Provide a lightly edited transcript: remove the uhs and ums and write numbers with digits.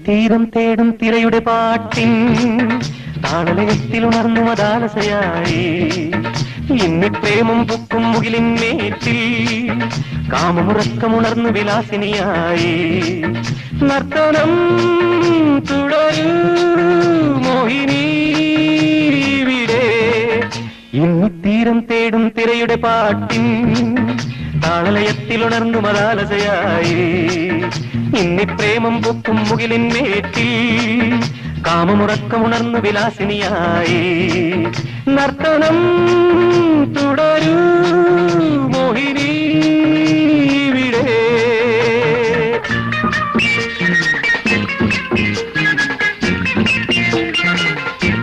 ഇന്നിത്തീരം തേടും തിരയുടെ പാട്ടിൻ താളലയത്തിൽ ഉണർന്നു മതാലസയായി ഇന്നി പ്രേമം പൊക്കും മുകിലിൻ മേറ്റിൽ കാമമുറക്കമുണർന്നു വിലാസിനിയായി നർത്തനം തുടരൂ മോഹിനി ഇവിടെ ഇന്നിത്തീരം തേടും തിരയുടെ പാട്ടിൻ താളലയത്തിൽ ഉണർന്നു മതാലസയായി ഇന്നി പ്രേമം പൊക്കും മുകിലിൻ മേറ്റിൽ കാമമുറക്കമുണർന്നു വിലാസിനിയായി നർത്തനം തുടരൂ മോഹിനി